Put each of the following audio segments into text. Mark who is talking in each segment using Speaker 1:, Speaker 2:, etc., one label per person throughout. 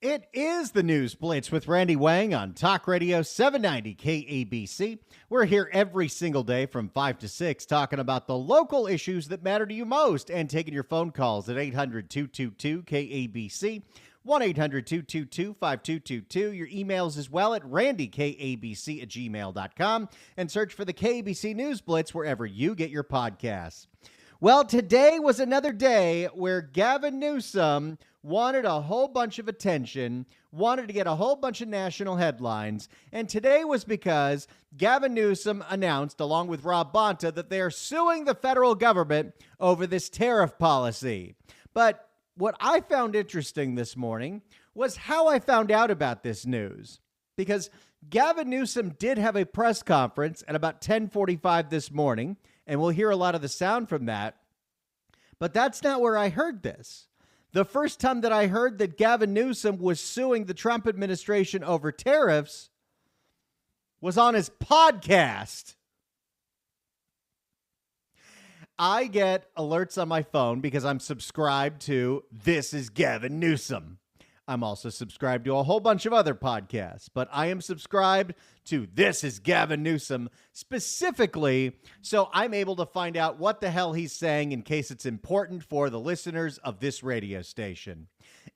Speaker 1: It is the News Blitz with Randy Wang on Talk Radio 790 KABC. We're here every single day from 5 to 6 talking about the local issues that matter to you most and taking your phone calls at 800-222-KABC, 1-800-222-5222. Your emails as well at randykabc@gmail.com and search for the KABC News Blitz wherever you get your podcasts. Well, today was another day where Gavin Newsom wanted a whole bunch of attention, wanted to get a whole bunch of national headlines, and today was because Gavin Newsom announced, along with Rob Bonta, that they are suing the federal government over this tariff policy. But what I found interesting this morning was how I found out about this news, because Gavin Newsom did have a press conference at about 10:45 this morning, and we'll hear a lot of the sound from that. But that's not where I heard this. The first time that I heard that Gavin Newsom was suing the Trump administration over tariffs was on his podcast. I get alerts on my phone because I'm subscribed to This is Gavin Newsom. I'm also subscribed to a whole bunch of other podcasts, but I am subscribed to This is Gavin Newsom specifically so I'm able to find out what the hell he's saying in case it's important for the listeners of this radio station.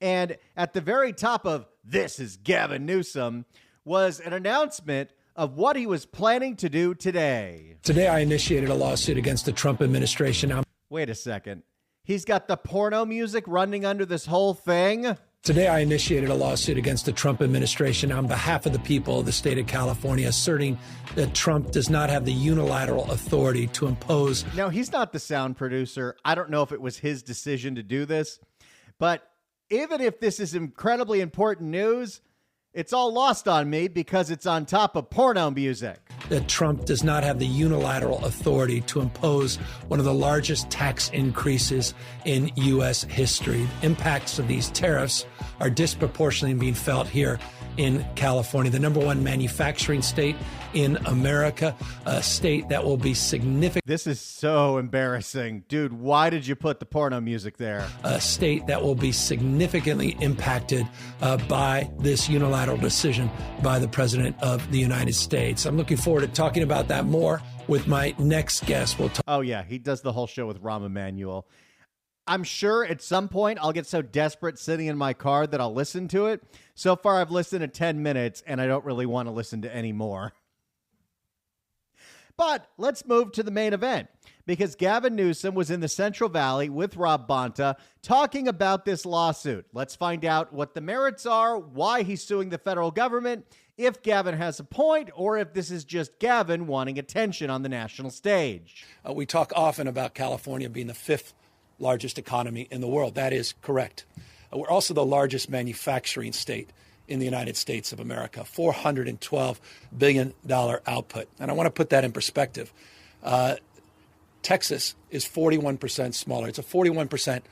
Speaker 1: And at the very top of This is Gavin Newsom was an announcement of what he was planning to do today.
Speaker 2: Today, I initiated a lawsuit against the Trump administration.
Speaker 1: Wait a second. He's got the porno music running under this whole thing?
Speaker 2: Today, I initiated a lawsuit against the Trump administration on behalf of the people of the state of California, asserting that Trump does not have the unilateral authority to impose.
Speaker 1: Now, he's not the sound producer. I don't know if it was his decision to do this, but even if this is incredibly important news, it's all lost on me because it's on top of porno music.
Speaker 2: That Trump does not have the unilateral authority to impose one of the largest tax increases in U.S. history. Impacts of these tariffs are disproportionately being felt here in California, the number one manufacturing state in America, a state that will be significant.
Speaker 1: This is so embarrassing. Dude, why did you put the porno music there?
Speaker 2: A state that will be significantly impacted by this unilateral decision by the President of the United States. I'm looking forward to talking about that more with my next guest.
Speaker 1: Oh, yeah, he does the whole show with Rahm Emanuel. I'm sure at some point I'll get so desperate sitting in my car that I'll listen to it. So far, I've listened to 10 minutes, and I don't really want to listen to any more. But let's move to the main event, because Gavin Newsom was in the Central Valley with Rob Bonta talking about this lawsuit. Let's find out what the merits are, why he's suing the federal government, if Gavin has a point, or if this is just Gavin wanting attention on the national stage.
Speaker 2: We talk often about California being the fifth largest economy in the world. That is correct. We're also the largest manufacturing state in the United States of America, $412 billion output. And I want to put that in perspective. Texas is 41% smaller. It's a 41%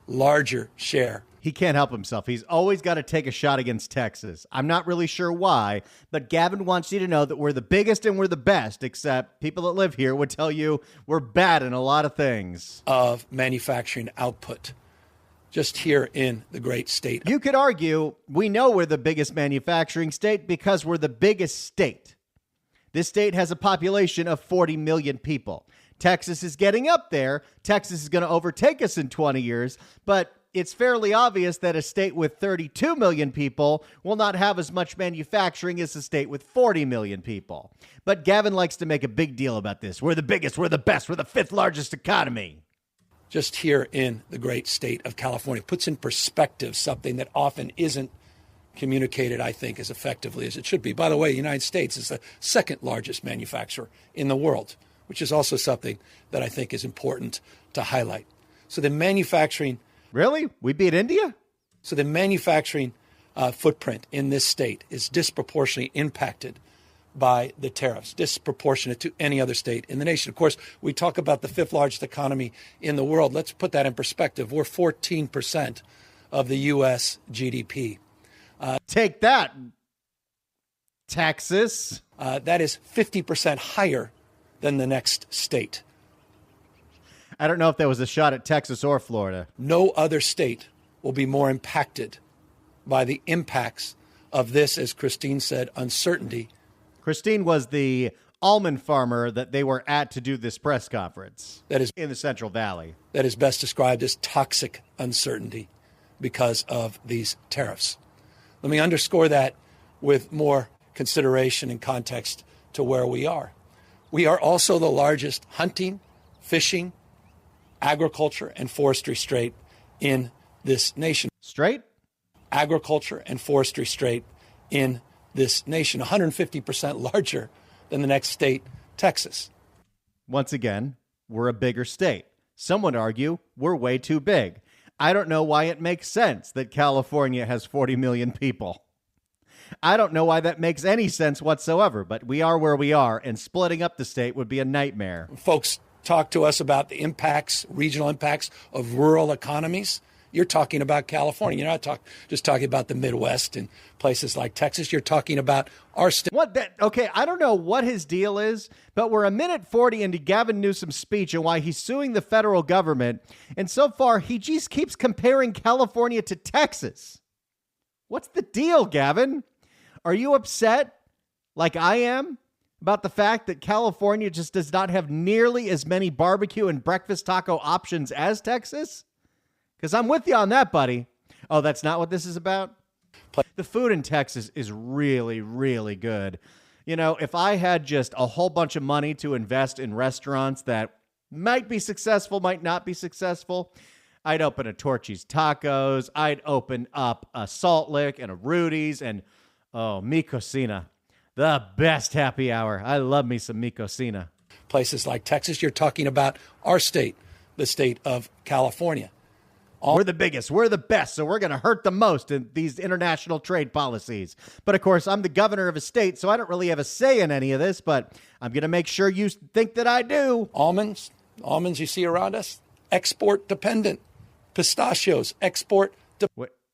Speaker 2: larger share.
Speaker 1: He can't help himself. He's always got to take a shot against Texas. I'm not really sure why, but Gavin wants you to know that we're the biggest and we're the best, except people that live here would tell you we're bad in a lot of things.
Speaker 2: Of manufacturing output just here in the great state.
Speaker 1: You could argue we know we're the biggest manufacturing state because we're the biggest state. This state has a population of 40 million people. Texas is getting up there. Texas is going to overtake us in 20 years, but it's fairly obvious that a state with 32 million people will not have as much manufacturing as a state with 40 million people. But Gavin likes to make a big deal about this. We're the biggest, we're the best, we're the fifth largest economy.
Speaker 2: Just here in the great state of California puts in perspective something that often isn't communicated, I think, as effectively as it should be. By the way, the United States is the second largest manufacturer in the world, which is also something that I think is important to highlight. So the manufacturing...
Speaker 1: Really? We beat India?
Speaker 2: So the manufacturing footprint in this state is disproportionately impacted by the tariffs, disproportionate to any other state in the nation. Of course, we talk about the fifth largest economy in the world. Let's put that in perspective. We're 14% of the U.S. GDP.
Speaker 1: Take that, Texas.
Speaker 2: That is 50% higher than the next state.
Speaker 1: I don't know if that was a shot at Texas or Florida.
Speaker 2: No other state will be more impacted by the impacts of this, as Christine said, uncertainty.
Speaker 1: Christine was the almond farmer that they were at to do this press conference
Speaker 2: That is
Speaker 1: in the Central Valley.
Speaker 2: That is best described as toxic uncertainty because of these tariffs. Let me underscore that with more consideration and context to where we are. We are also the largest hunting, fishing, agriculture, and forestry state in this nation.
Speaker 1: Straight?
Speaker 2: Agriculture and forestry state in this nation, 150% larger than the next state, Texas.
Speaker 1: Once again, we're a bigger state. Some would argue we're way too big. I don't know why it makes sense that California has 40 million people. I don't know why that makes any sense whatsoever, but we are where we are, and splitting up the state would be a nightmare.
Speaker 2: Folks talk to us about the impacts, regional impacts of rural economies. You're talking about California. You're not just talking about the Midwest and places like Texas. You're talking about our state.
Speaker 1: Okay, I don't know what his deal is, but we're a minute 40 into Gavin Newsom's speech and why he's suing the federal government. And so far, he just keeps comparing California to Texas. What's the deal, Gavin? Are you upset, like I am, about the fact that California just does not have nearly as many barbecue and breakfast taco options as Texas? Because I'm with you on that, buddy. Oh, that's not what this is about? The food in Texas is really, really good. You know, if I had just a whole bunch of money to invest in restaurants that might be successful, might not be successful, I'd open a Torchy's Tacos. I'd open up a Salt Lick and a Rudy's and, oh, Mi Cocina, the best happy hour. I love me some Mi Cocina.
Speaker 2: Places like Texas, you're talking about our state, the state of California.
Speaker 1: We're the biggest. We're the best. So we're going to hurt the most in these international trade policies. But of course, I'm the governor of a state, so I don't really have a say in any of this, but I'm going to make sure you think that I do.
Speaker 2: Almonds you see around us, export dependent. Pistachios, export.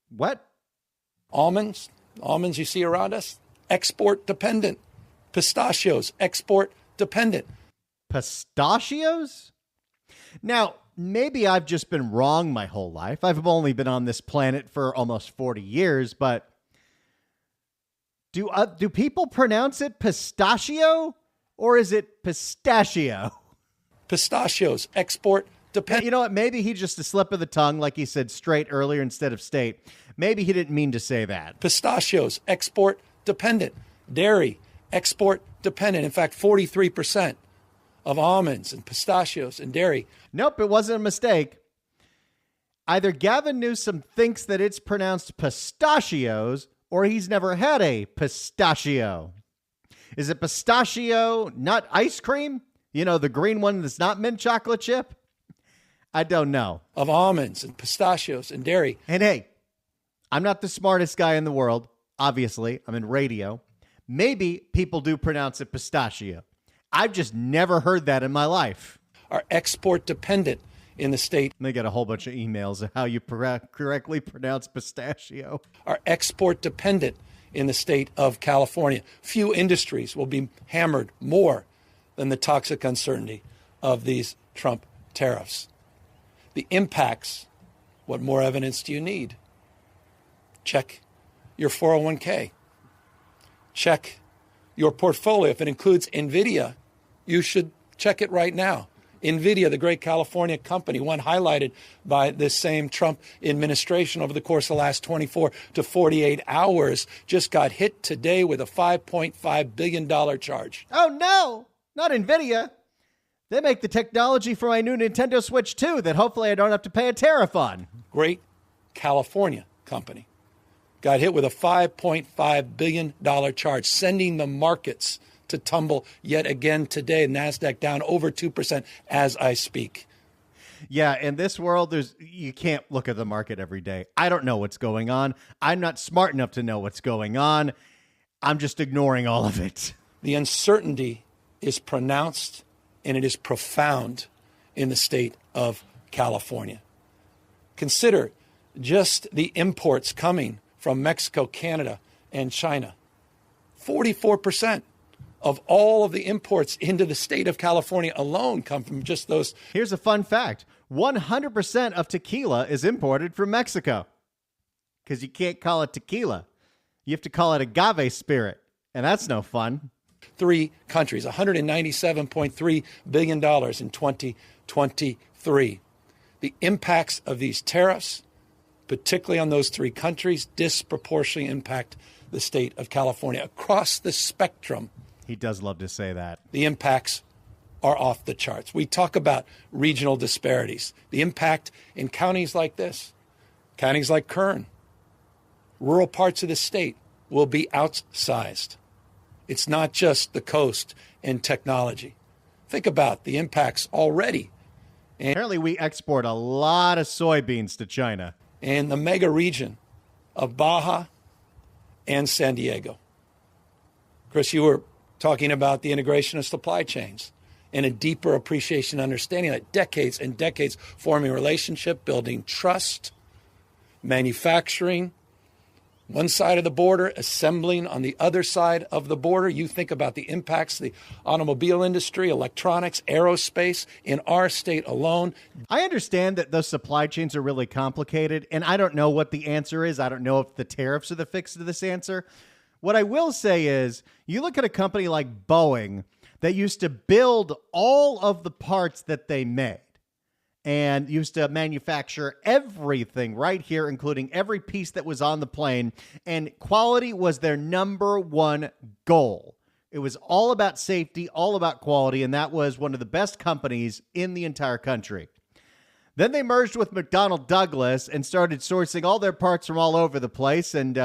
Speaker 1: What?
Speaker 2: Almonds you see around us, export dependent. Pistachios, export dependent.
Speaker 1: Pistachios? Now, maybe I've just been wrong my whole life. I've only been on this planet for almost 40 years, but do people pronounce it pistachio or is it pistachio?
Speaker 2: Pistachios, export dependent.
Speaker 1: You know what? Maybe he just a slip of the tongue, like he said straight earlier instead of state. Maybe he didn't mean to say that.
Speaker 2: Pistachios, export dependent. Dairy, export dependent. In fact, 43% of almonds and pistachios and dairy.
Speaker 1: Nope, it wasn't a mistake. Either Gavin Newsom thinks that it's pronounced pistachios or he's never had a pistachio. Is it pistachio nut ice cream? You know, the green one that's not mint chocolate chip? I don't know.
Speaker 2: Of almonds and pistachios and dairy.
Speaker 1: And hey, I'm not the smartest guy in the world. Obviously, I'm in radio. Maybe people do pronounce it pistachio. I've just never heard that in my life.
Speaker 2: Are export dependent in the state.
Speaker 1: They get a whole bunch of emails of how you correctly pronounce pistachio.
Speaker 2: Are export dependent in the state of California. Few industries will be hammered more than the toxic uncertainty of these Trump tariffs. The impacts, what more evidence do you need? Check your 401k. Check your portfolio. If it includes NVIDIA, you should check it right now. NVIDIA, the great California company, one highlighted by this same Trump administration over the course of the last 24 to 48 hours, just got hit today with a $5.5 billion charge.
Speaker 1: Oh, no, not NVIDIA. They make the technology for my new Nintendo Switch 2 that hopefully I don't have to pay a tariff on.
Speaker 2: Great California company got hit with a $5.5 billion charge, sending the markets to tumble yet again today. NASDAQ down over 2% as I speak.
Speaker 1: Yeah, in this world, you can't look at the market every day. I don't know what's going on. I'm not smart enough to know what's going on. I'm just ignoring all of it.
Speaker 2: The uncertainty is pronounced and it is profound in the state of California. Consider just the imports coming from Mexico, Canada, and China. 44% of all of the imports into the state of California alone come from just those.
Speaker 1: Here's a fun fact. 100% of tequila is imported from Mexico. because you can't call it tequila. You have to call it agave spirit, and that's no fun.
Speaker 2: 3 countries, $197.3 billion in 2023. The impacts of these tariffs, particularly on those 3 countries, disproportionately impact the state of California. Across the spectrum,
Speaker 1: he does love to say that,
Speaker 2: the impacts are off the charts. We talk about regional disparities. The impact in counties like this, counties like Kern, rural parts of the state will be outsized. It's not just the coast and technology. Think about the impacts already.
Speaker 1: Apparently, we export a lot of soybeans to China.
Speaker 2: And the mega region of Baja and San Diego. Chris, you were talking about the integration of supply chains and a deeper appreciation and understanding that decades and decades forming a relationship, building trust, manufacturing, one side of the border, assembling on the other side of the border. You think about the impacts, the automobile industry, electronics, aerospace in our state alone.
Speaker 1: I understand that those supply chains are really complicated, and I don't know what the answer is. I don't know if the tariffs are the fix to this answer. What I will say is, you look at a company like Boeing that used to build all of the parts that they made and used to manufacture everything right here, including every piece that was on the plane. And quality was their number one goal. It was all about safety, all about quality, and that was one of the best companies in the entire country. Then they merged with McDonnell Douglas and started sourcing all their parts from all over the place. And,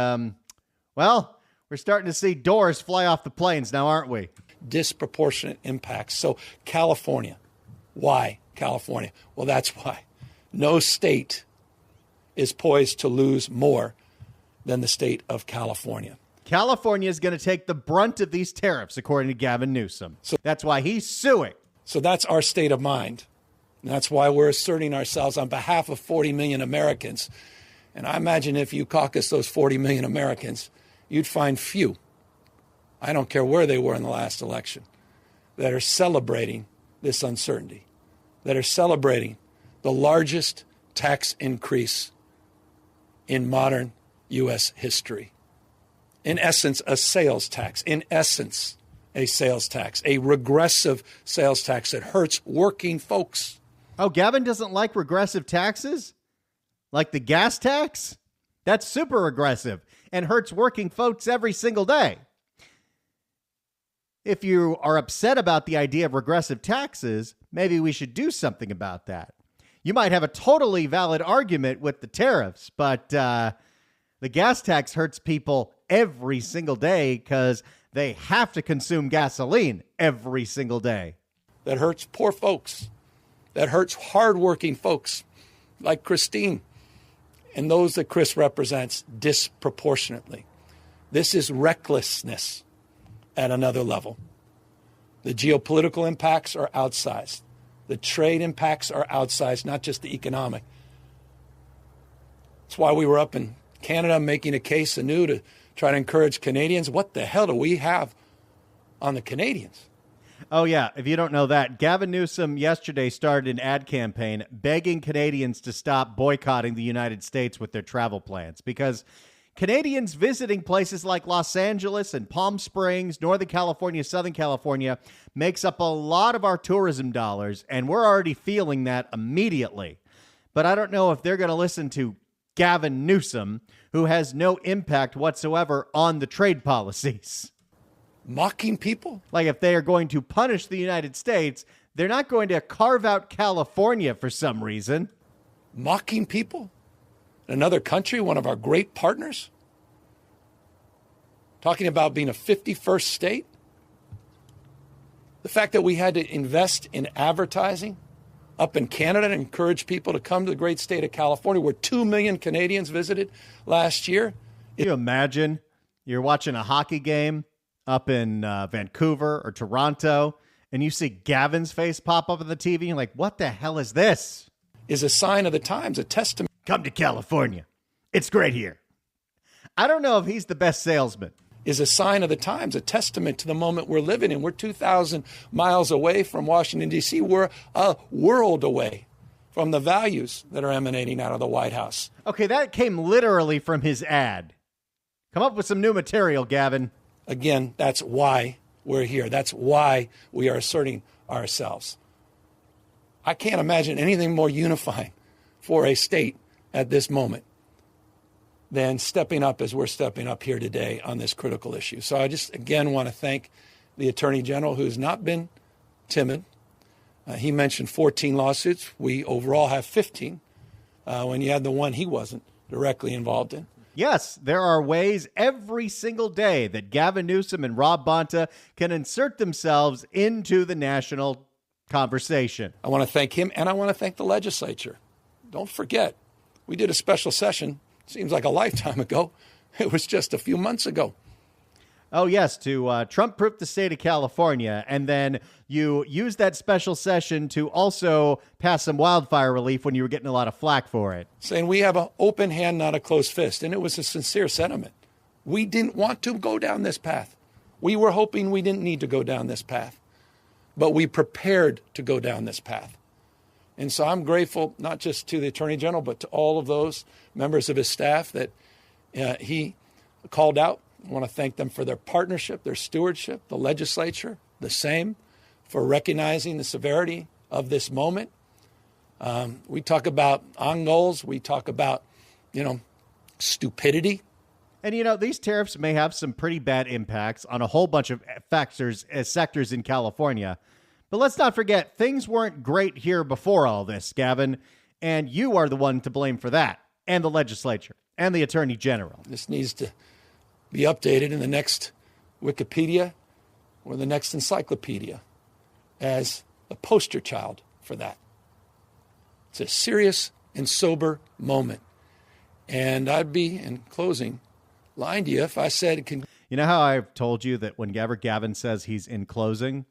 Speaker 1: well, we're starting to see doors fly off the planes now, aren't we?
Speaker 2: Disproportionate impacts. So California, why California? Well, that's why. No state is poised to lose more than the state of California.
Speaker 1: California is going to take the brunt of these tariffs, according to Gavin Newsom. So that's why he's suing.
Speaker 2: So that's our state of mind. And that's why we're asserting ourselves on behalf of 40 million Americans. And I imagine if you caucus those 40 million Americans, you'd find few, I don't care where they were in the last election, that are celebrating this uncertainty, that are celebrating the largest tax increase in modern U.S. history. In essence, a sales tax. In essence, a sales tax, a regressive sales tax that hurts working folks.
Speaker 1: Oh, Gavin doesn't like regressive taxes? Like the gas tax? That's super regressive and hurts working folks every single day. If you are upset about the idea of regressive taxes, maybe we should do something about that. You might have a totally valid argument with the tariffs, but the gas tax hurts people every single day because they have to consume gasoline every single day.
Speaker 2: That hurts poor folks. That hurts hardworking folks like Christine and those that Chris represents disproportionately. This is recklessness at another level. The geopolitical impacts are outsized. The trade impacts are outsized, not just the economic. That's why we were up in Canada making a case anew to try to encourage Canadians. What the hell do we have on the Canadians?
Speaker 1: Oh, yeah. If you don't know that, Gavin Newsom yesterday started an ad campaign begging Canadians to stop boycotting the United States with their travel plans because Canadians visiting places like Los Angeles and Palm Springs, Northern California, Southern California makes up a lot of our tourism dollars, and we're already feeling that immediately. But I don't know if they're going to listen to Gavin Newsom, who has no impact whatsoever on the trade policies.
Speaker 2: Mocking people?
Speaker 1: Like if they are going to punish the United States, they're not going to carve out California for some reason.
Speaker 2: Mocking people? Another country, one of our great partners? Talking about being a 51st state? The fact that we had to invest in advertising up in Canada to encourage people to come to the great state of California, where 2 million Canadians visited last year.
Speaker 1: Can you imagine you're watching a hockey game up in Vancouver or Toronto, and you see Gavin's face pop up on the TV, and you're like, what the hell is this?
Speaker 2: Is a sign of the times, a testament.
Speaker 1: Come to California. It's great here. I don't know if he's the best salesman.
Speaker 2: Is a sign of the times, a testament to the moment we're living in. We're 2,000 miles away from Washington, D.C. We're a world away from the values that are emanating out of the White House.
Speaker 1: Okay, that came literally from his ad. Come up with some new material, Gavin.
Speaker 2: Again, that's why we're here. That's why we are asserting ourselves. I can't imagine anything more unifying for a state at this moment than stepping up as we're stepping up here today on this critical issue. So I just, again, want to thank the Attorney General, who's not been timid. He mentioned 14 lawsuits. We overall have 15 when you had the one he wasn't directly involved in.
Speaker 1: Yes, there are ways every single day that Gavin Newsom and Rob Bonta can insert themselves into the national conversation.
Speaker 2: I want to thank him, and I want to thank the legislature. Don't forget, we did a special session, seems like a lifetime ago. It was just a few months ago.
Speaker 1: Oh, yes, to Trump-proof the state of California. And then you used that special session to also pass some wildfire relief when you were getting a lot of flack for it.
Speaker 2: Saying we have an open hand, not a closed fist. And it was a sincere sentiment. We didn't want to go down this path. We were hoping we didn't need to go down this path. But we prepared to go down this path. And so I'm grateful not just to the Attorney General, but to all of those members of his staff that he called out. I want to thank them for their partnership, their stewardship, the legislature, the same, for recognizing the severity of this moment. We talk about on goals. We talk about, stupidity.
Speaker 1: And, these tariffs may have some pretty bad impacts on a whole bunch of sectors in California. But let's not forget, things weren't great here before all this, Gavin. And you are the one to blame for that, and the legislature, and the Attorney General.
Speaker 2: This needs to be updated in the next Wikipedia or the next encyclopedia as a poster child for that. It's a serious and sober moment. And I'd be, in closing, lying to you if I said it can.
Speaker 1: You know how I've told you that whenever Gavin says he's in closing,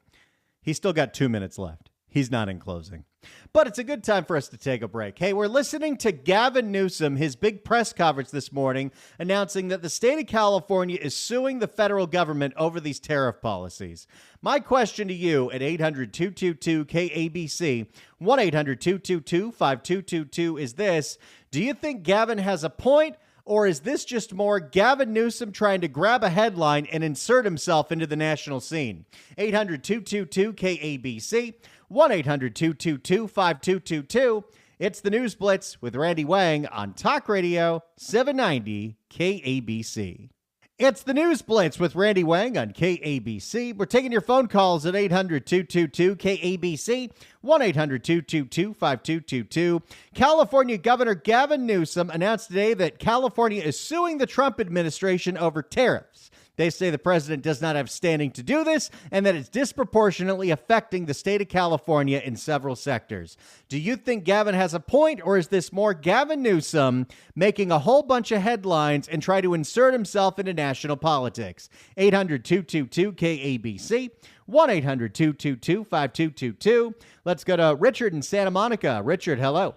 Speaker 1: he's still got 2 minutes left. He's not in closing. But it's a good time for us to take a break. Hey, we're listening to Gavin Newsom, his big press conference this morning, announcing that the state of California is suing the federal government over these tariff policies. My question to you at 800-222-KABC, 1-800-222-5222 is this: do you think Gavin has a point, or is this just more Gavin Newsom trying to grab a headline and insert himself into the national scene? 800-222-KABC, 1-800-222-5222. It's the News Blitz with Randy Wang on Talk Radio 790 KABC. It's the News Blitz with Randy Wang on KABC. We're taking your phone calls at 800-222-KABC, 1-800-222-5222. California Governor Gavin Newsom announced today that California is suing the Trump administration over tariffs. They say the president does not have standing to do this and that it's disproportionately affecting the state of California in several sectors. Do you think Gavin has a point, or is this more Gavin Newsom making a whole bunch of headlines and try to insert himself into national politics? 800-222-KABC, 1-800-222-5222. Let's go to Richard in Santa Monica. Richard, hello.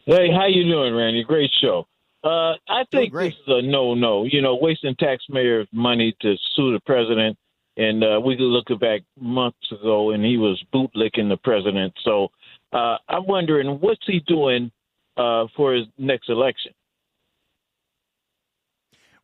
Speaker 3: Hey, how you doing, Randy? Great show. I think this is a no-no. Wasting taxpayers' money to sue the president. And we could look back months ago, and he was bootlicking the president. So I'm wondering, what's he doing for his next election?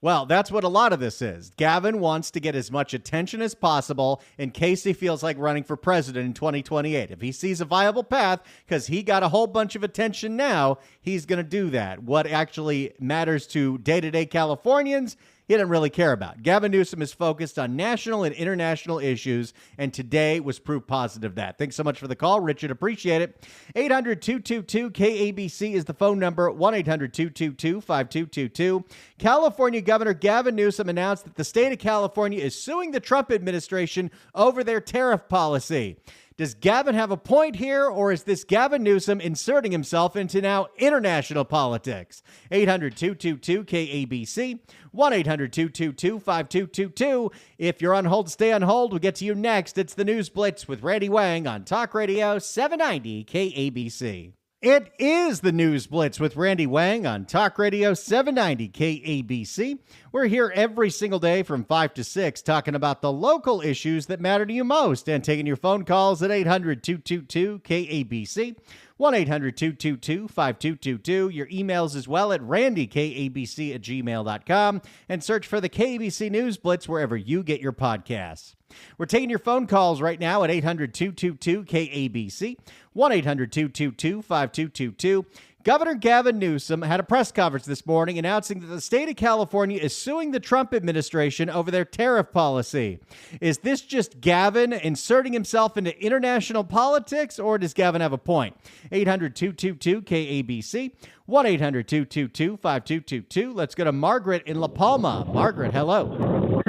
Speaker 1: Well, that's what a lot of this is. Gavin wants to get as much attention as possible in case he feels like running for president in 2028. If he sees a viable path, because he got a whole bunch of attention now, he's going to do that. What actually matters to day-to-day Californians, he doesn't really care about. Gavin Newsom is focused on national and international issues, and today was proof positive of that. Thanks so much for the call, Richard. Appreciate it. 800-222-KABC is the phone number, 1-800-222-5222. California Governor Gavin Newsom announced that the state of California is suing the Trump administration over their tariff policy. Does Gavin have a point here, or is this Gavin Newsom inserting himself into now international politics? 800-222-KABC, 1-800-222-5222. If you're on hold, stay on hold. We'll get to you next. It's the News Blitz with Randy Wang on Talk Radio 790 KABC. It is the News Blitz with Randy Wang on Talk Radio 790 KABC. We're here every single day from 5 to 6 talking about the local issues that matter to you most and taking your phone calls at 800-222-KABC, 1-800-222-5222. Your emails as well at randykabc@gmail.com, and search for the KABC News Blitz wherever you get your podcasts. We're taking your phone calls right now at 800-222-KABC, 1-800-222-5222. Governor Gavin Newsom had a press conference this morning announcing that the state of California is suing the Trump administration over their tariff policy. Is this just Gavin inserting himself into international politics, or does Gavin have a point? 800-222-KABC, 1-800-222-5222. Let's go to Margaret in La Palma. Margaret, hello.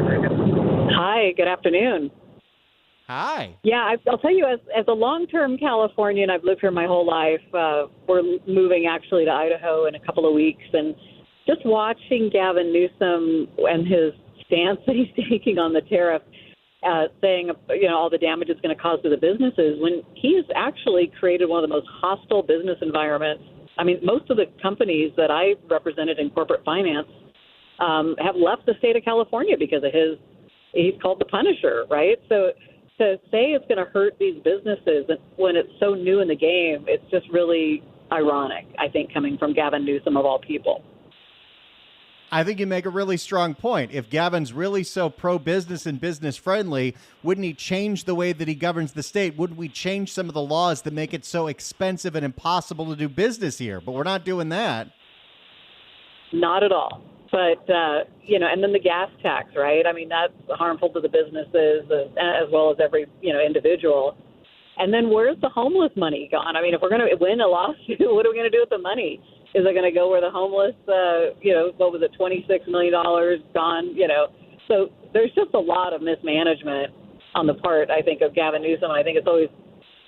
Speaker 4: Hi, good afternoon.
Speaker 1: Hi.
Speaker 4: Yeah, I'll tell you, as a long-term Californian, I've lived here my whole life. We're moving actually to Idaho in a couple of weeks, and just watching Gavin Newsom and his stance that he's taking on the tariff, saying, all the damage it's going to cause to the businesses, when he's actually created one of the most hostile business environments. I mean, most of the companies that I represented in corporate finance have left the state of California because of he's called the Punisher, right? So to say it's going to hurt these businesses when it's so new in the game, it's just really ironic, I think, coming from Gavin Newsom of all people.
Speaker 1: I think you make a really strong point. If Gavin's really so pro-business and business-friendly, wouldn't he change the way that he governs the state? Wouldn't we change some of the laws that make it so expensive and impossible to do business here? But we're not doing that.
Speaker 4: Not at all. But, and then the gas tax, right? I mean, that's harmful to the businesses as well as every, individual. And then where's the homeless money gone? I mean, if we're going to win a lawsuit, what are we going to do with the money? Is it going to go where the homeless, what was it, $26 million gone, So there's just a lot of mismanagement on the part, I think, of Gavin Newsom. I think it's always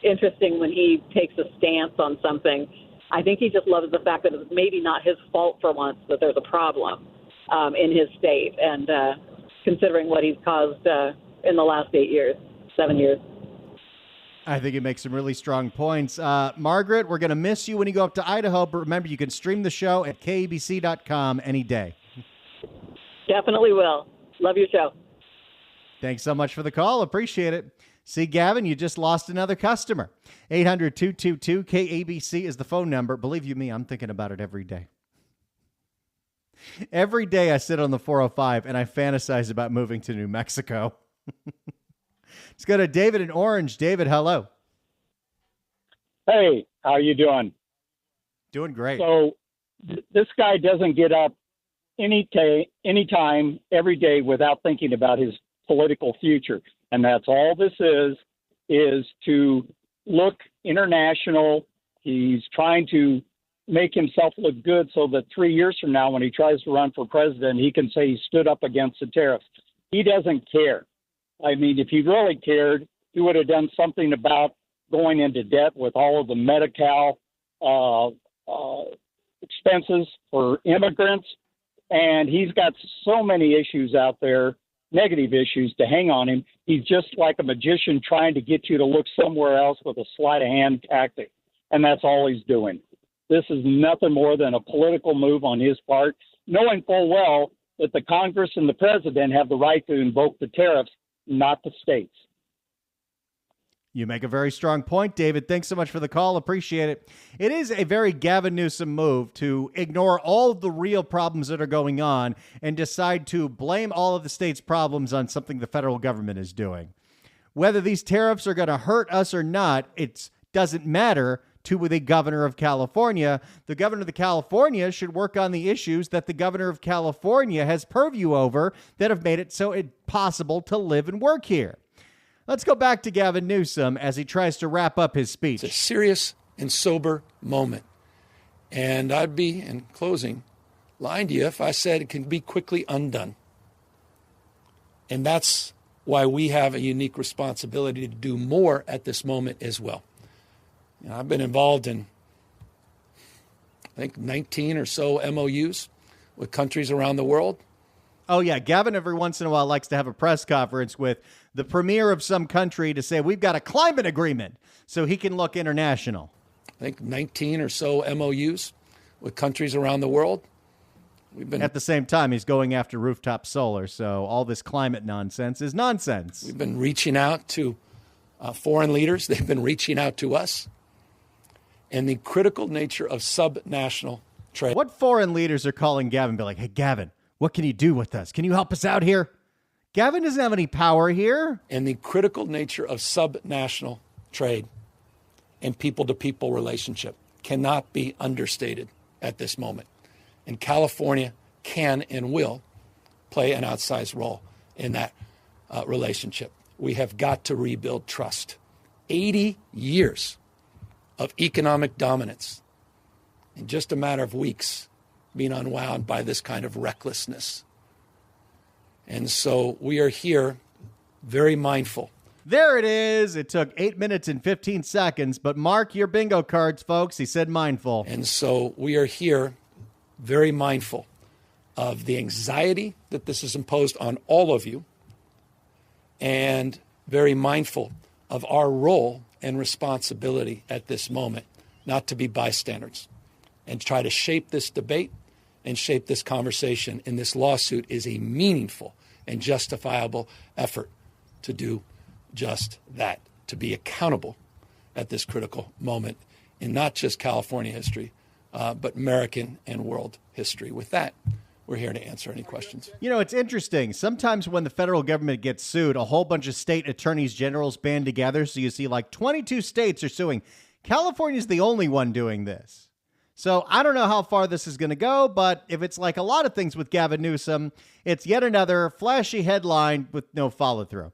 Speaker 4: interesting when he takes a stance on something. I think he just loves the fact that it's maybe not his fault for once that there's a problem in his state, and considering what he's caused in the last 7 years.
Speaker 1: I think it makes some really strong points. Margaret, we're going to miss you when you go up to Idaho, but remember, you can stream the show at kabc.com any day.
Speaker 4: Definitely will. Love your show.
Speaker 1: Thanks so much for the call. Appreciate it. See, Gavin, you just lost another customer. 800-222-KABC is the phone number. Believe you me, I'm thinking about it every day. Every day I sit on the 405 and I fantasize about moving to New Mexico. Let's go to David in Orange. David, hello.
Speaker 5: Hey, how you doing?
Speaker 1: Doing great.
Speaker 5: So this guy doesn't get up anytime, every day without thinking about his political future. And that's all this is to look international. He's trying to make himself look good so that 3 years from now, when he tries to run for president, he can say he stood up against the tariffs. He doesn't care. I mean, if he really cared, he would have done something about going into debt with all of the Medi-Cal expenses for immigrants. And he's got so many issues out there, negative issues, to hang on him. He's just like a magician trying to get you to look somewhere else with a sleight of hand tactic. And that's all he's doing. This is nothing more than a political move on his part, knowing full well that the Congress and the president have the right to invoke the tariffs, not the states.
Speaker 1: You make a very strong point, David. Thanks so much for the call. Appreciate it. It is a very Gavin Newsom move to ignore all of the real problems that are going on and decide to blame all of the state's problems on something the federal government is doing. Whether these tariffs are going to hurt us or not, it doesn't matter to the governor of California. The governor of California should work on the issues that the governor of California has purview over that have made it so impossible to live and work here. Let's go back to Gavin Newsom as he tries to wrap up his speech.
Speaker 2: It's a serious and sober moment. And I'd be, in closing, lying to you if I said it can be quickly undone. And that's why we have a unique responsibility to do more at this moment as well. You know, I've been involved in, I think, 19 or so MOUs with countries around the world.
Speaker 1: Oh, yeah. Gavin every once in a while likes to have a press conference with the premier of some country to say, we've got a climate agreement, so he can look international.
Speaker 2: I think 19 or so MOUs with countries around the world.
Speaker 1: At the same time, he's going after rooftop solar, so all this climate nonsense is nonsense.
Speaker 2: We've been reaching out to foreign leaders. They've been reaching out to us. and the critical nature of subnational trade.
Speaker 1: What foreign leaders are calling Gavin, be like, hey, Gavin, what can you do with us? Can you help us out here? Gavin doesn't have any power here.
Speaker 2: And the critical nature of subnational trade and people-to-people relationship cannot be understated at this moment. And California can and will play an outsized role in that relationship. We have got to rebuild trust. 80 years of economic dominance in just a matter of weeks being unwound by this kind of recklessness. And so we are here very mindful.
Speaker 1: There it is. It took 8 minutes and 15 seconds, but mark your bingo cards, folks. He said mindful.
Speaker 2: And so we are here very mindful of the anxiety that this has imposed on all of you, and very mindful of our role and responsibility at this moment, not to be bystanders, and try to shape this debate and shape this conversation. And this lawsuit is a meaningful and justifiable effort to do just that, to be accountable at this critical moment in not just California history, but American and world history. With that, we're here to answer any questions.
Speaker 1: You know, it's interesting. Sometimes when the federal government gets sued, a whole bunch of state attorneys generals band together. So you see like 22 states are suing. California's the only one doing this. So I don't know how far this is going to go, but if it's like a lot of things with Gavin Newsom, it's yet another flashy headline with no follow through.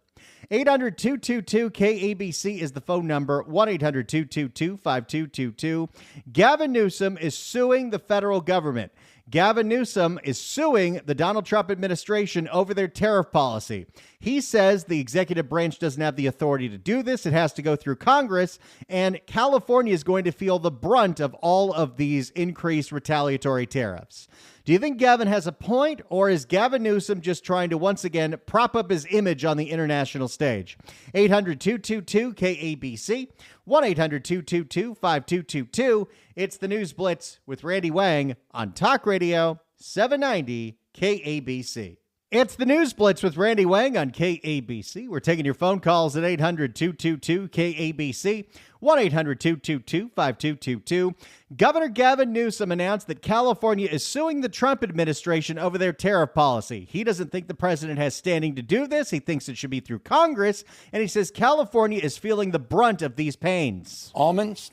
Speaker 1: 800-222-KABC is the phone number, 1-800-222-5222. Gavin Newsom is suing the federal government. Gavin Newsom is suing the Donald Trump administration over their tariff policy. He says the executive branch doesn't have the authority to do this. It has to go through Congress, and California is going to feel the brunt of all of these increased retaliatory tariffs. Do you think Gavin has a point, or is Gavin Newsom just trying to once again prop up his image on the international stage? 800-222-KABC, 1-800-222-5222. It's the News Blitz with Randy Wang on Talk Radio 790 KABC. It's the News Blitz with Randy Wang on KABC. We're taking your phone calls at 800-222-KABC, 1-800-222-5222. Governor Gavin Newsom announced that California is suing the Trump administration over their tariff policy. He doesn't think the president has standing to do this. He thinks it should be through Congress, and he says California is feeling the brunt of these pains.
Speaker 2: Almonds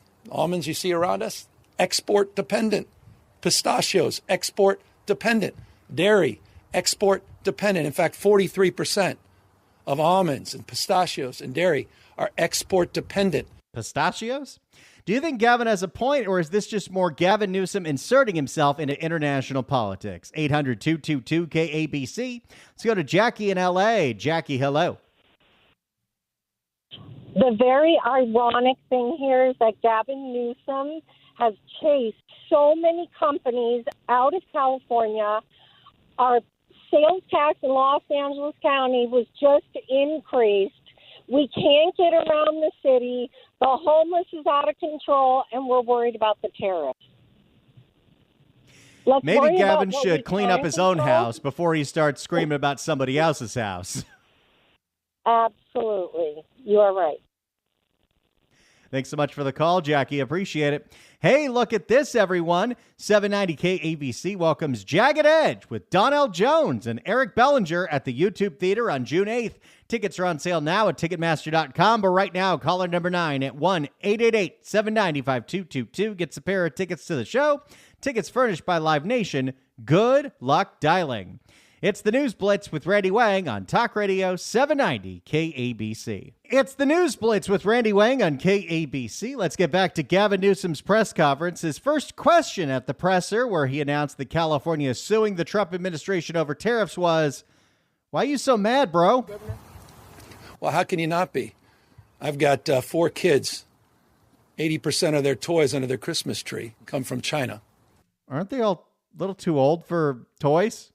Speaker 2: you see around us, export dependent. Pistachios, export dependent. Dairy, export dependent. In fact, 43% of almonds and pistachios and dairy are export dependent.
Speaker 1: Pistachios? Do you think Gavin has a point, or is this just more Gavin Newsom inserting himself into international politics? 800-222-KABC. Let's go to Jackie in L.A. Jackie, hello.
Speaker 6: The very ironic thing here is that Gavin Newsom has chased so many companies out of California. Our sales tax in Los Angeles County was just increased. We can't get around the city. The homeless is out of control, and we're worried about the tariffs.
Speaker 1: Maybe Gavin should clean up his own house before he starts screaming about somebody else's house.
Speaker 6: Absolutely. You are right.
Speaker 1: Thanks so much for the call, Jackie. Appreciate it. Hey, look at this, everyone. 790 KABC welcomes Jagged Edge with Donnell Jones and Eric Bellinger at the YouTube Theater on June 8th. Tickets are on sale now at Ticketmaster.com, but right now, caller number 9 at 1-888-790-5222 gets a pair of tickets to the show. Tickets furnished by Live Nation. Good luck dialing. It's the News Blitz with Randy Wang on Talk Radio 790 KABC. It's the News Blitz with Randy Wang on KABC. Let's get back to Gavin Newsom's press conference. His first question at the presser, where he announced that California is suing the Trump administration over tariffs, was, why are you so mad, bro?
Speaker 2: Well, how can you not be? I've got 4 kids. 80% of their toys under their Christmas tree come from China.
Speaker 1: Aren't they all a little too old for toys?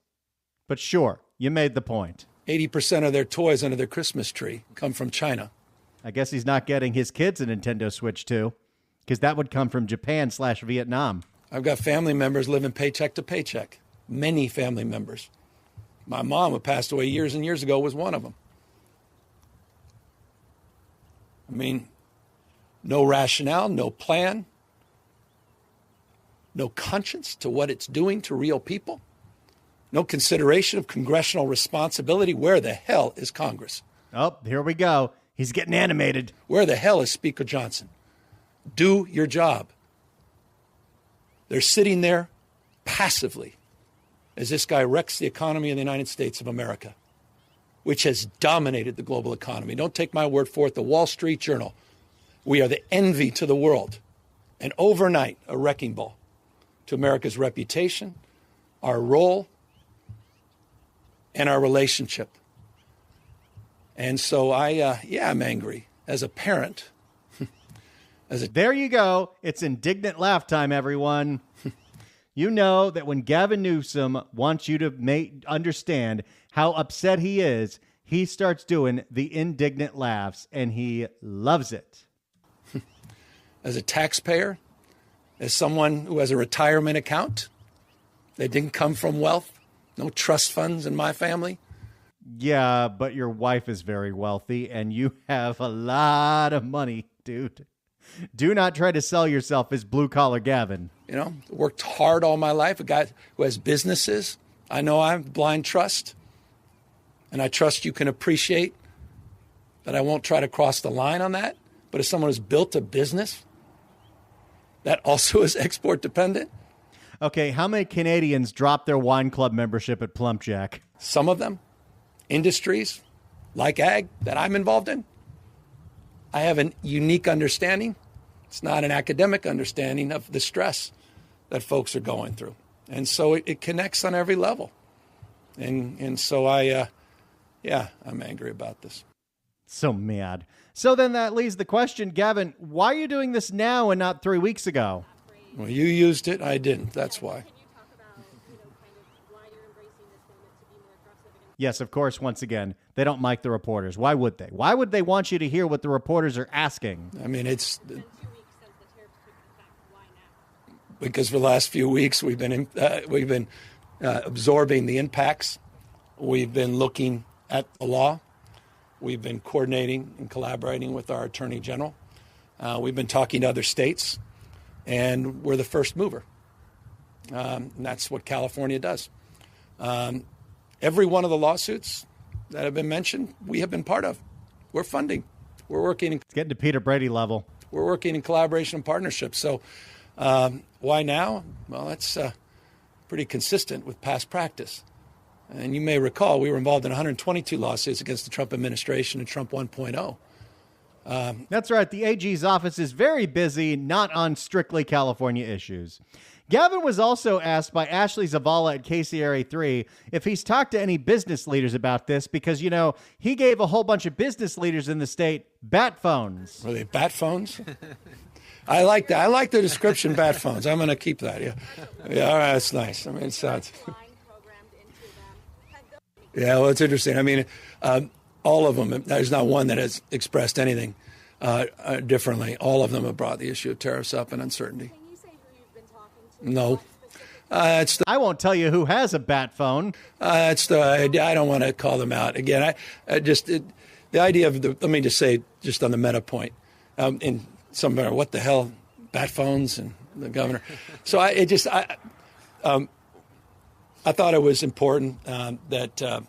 Speaker 1: But sure, you made the point.
Speaker 2: 80% of their toys under their Christmas tree come from China.
Speaker 1: I guess he's not getting his kids a Nintendo Switch too, because that would come from Japan/Vietnam.
Speaker 2: I've got family members living paycheck to paycheck. Many family members. My mom, who passed away years and years ago, was one of them. I mean, no rationale, no plan, no conscience to what it's doing to real people, no consideration of congressional responsibility. Where the hell is Congress?
Speaker 1: Oh, here we go. He's getting animated.
Speaker 2: Where the hell is Speaker Johnson? Do your job. They're sitting there passively as this guy wrecks the economy of the United States of America, which has dominated the global economy. Don't take my word for it. The Wall Street Journal, we are the envy to the world, and overnight a wrecking ball to America's reputation, our role, and our relationship. And so I'm angry as a parent.
Speaker 1: There you go. It's indignant laugh time, everyone. You know that when Gavin Newsom wants you to understand how upset he is, he starts doing the indignant laughs, and he loves it.
Speaker 2: As a taxpayer, as someone who has a retirement account that didn't come from wealth, no trust funds in my family.
Speaker 1: Yeah, but your wife is very wealthy, and you have a lot of money, dude. Do not try to sell yourself as blue-collar Gavin.
Speaker 2: You know, worked hard all my life. A guy who has businesses. I know I have blind trust. And I trust you can appreciate that I won't try to cross the line on that. But as someone who's built a business that also is export dependent.
Speaker 1: Okay, how many Canadians dropped their wine club membership at Plumpjack?
Speaker 2: Some of them, industries like ag that I'm involved in. I have a unique understanding. It's not an academic understanding of the stress that folks are going through. And so it connects on every level. And so I'm angry about this.
Speaker 1: So mad. So then that leaves the question, Gavin, why are you doing this now and not 3 weeks ago?
Speaker 2: Well, you used it. I didn't. That's why.
Speaker 1: Yes, of course, once again, they don't mic the reporters. Why would they? Why would they want you to hear what the reporters are asking?
Speaker 2: I mean, it's because for the last few weeks we've been absorbing the impacts. We've been looking at the law. We've been coordinating and collaborating with our Attorney General. We've been talking to other states, and we're the first mover. And that's what California does. Every one of the lawsuits that have been mentioned, we have been part of. We're funding. We're working.
Speaker 1: It's getting to Peter Brady level.
Speaker 2: We're working in collaboration and partnership. So why now? Well, that's pretty consistent with past practice. And you may recall we were involved in 122 lawsuits against the Trump administration and Trump 1.0.
Speaker 1: That's right. The AG's office is very busy, not on strictly California issues. Gavin was also asked by Ashley Zavala at KCRA 3 if he's talked to any business leaders about this because, you know, he gave a whole bunch of business leaders in the state bat phones.
Speaker 2: Were they bat phones? I like that. I like the description, bat phones. I'm going to keep that. Yeah. All right. That's nice. I mean, it sounds. Yeah, well, it's interesting. I mean, all of them, there's not one that has expressed anything differently. All of them have brought the issue of tariffs up and uncertainty.
Speaker 7: Can you say who you've been talking to?
Speaker 2: No.
Speaker 1: I won't tell you who has a bat phone.
Speaker 2: I don't want to call them out. Again, the idea of let me just say, just on the meta point, in some matter, what the hell, bat phones and the governor. So I thought it was important that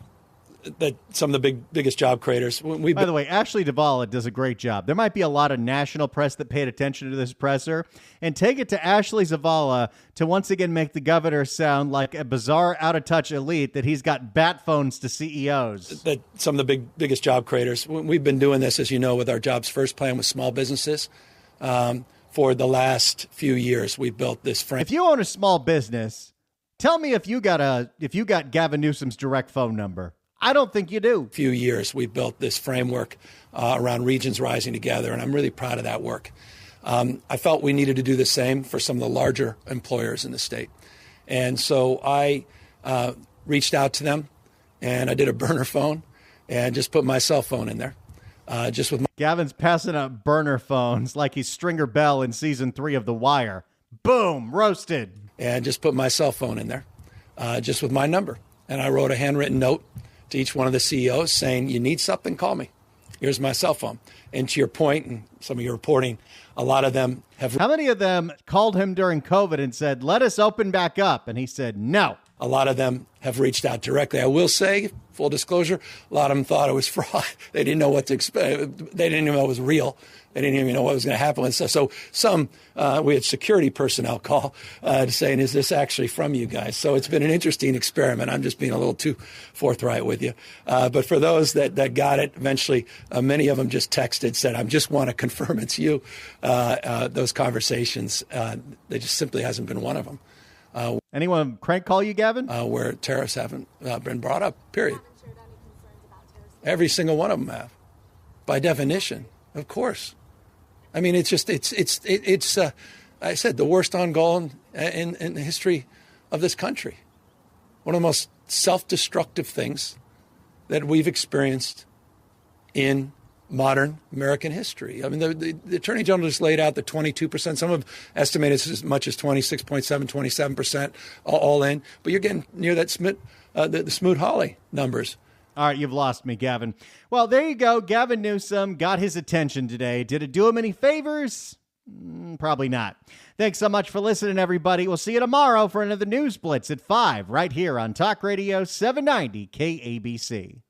Speaker 2: some of the biggest job creators.
Speaker 1: By the way, Ashley Zavala does a great job. There might be a lot of national press that paid attention to this presser, and take it to Ashley Zavala to once again make the governor sound like a bizarre, out-of-touch elite that he's got bat phones to CEOs.
Speaker 2: That some of the biggest job creators. We've been doing this, as you know, with our Jobs First plan with small businesses. For the last few years, we've built this frame.
Speaker 1: If you own a small business, tell me if you got Gavin Newsom's direct phone number. I don't think you do.
Speaker 2: Few years, we've built this framework around regions rising together, and I'm really proud of that work. I felt we needed to do the same for some of the larger employers in the state. And so I reached out to them, and I did a burner phone and just put my cell phone in there.
Speaker 1: Gavin's passing out burner phones like he's Stringer Bell in season 3 of The Wire. Boom, roasted.
Speaker 2: And just put my cell phone in there, just with my number. And I wrote a handwritten note to each one of the CEOs saying, you need something, call me. Here's my cell phone. And to your point, and some of your reporting, a lot of them have...
Speaker 1: How many of them called him during COVID and said, let us open back up? And he said, no.
Speaker 2: A lot of them have reached out directly. I will say, full disclosure, a lot of them thought it was fraud. They didn't know what to expect. They didn't even know it was real. They didn't even know what was going to happen. And so some, we had security personnel call saying, is this actually from you guys? So it's been an interesting experiment. I'm just being a little too forthright with you. But for those that got it, eventually, many of them just texted, said, I just want to confirm it's you. Those conversations, there just simply hasn't been one of them.
Speaker 1: Anyone crank call you, Gavin?
Speaker 2: Where tariffs haven't been brought up, period. Every single one of them have, by definition, of course. I mean, it's I said, the worst on goal in the history of this country. One of the most self-destructive things that we've experienced in modern American history. I mean, the Attorney General just laid out the 22%. Some have estimated as much as 26.7, 27% all in. But you're getting near that the Smoot-Hawley numbers.
Speaker 1: All right, you've lost me, Gavin. Well, there you go. Gavin Newsom got his attention today. Did it do him any favors? Probably not. Thanks so much for listening, everybody. We'll see you tomorrow for another News Blitz at 5 right here on Talk Radio 790 KABC.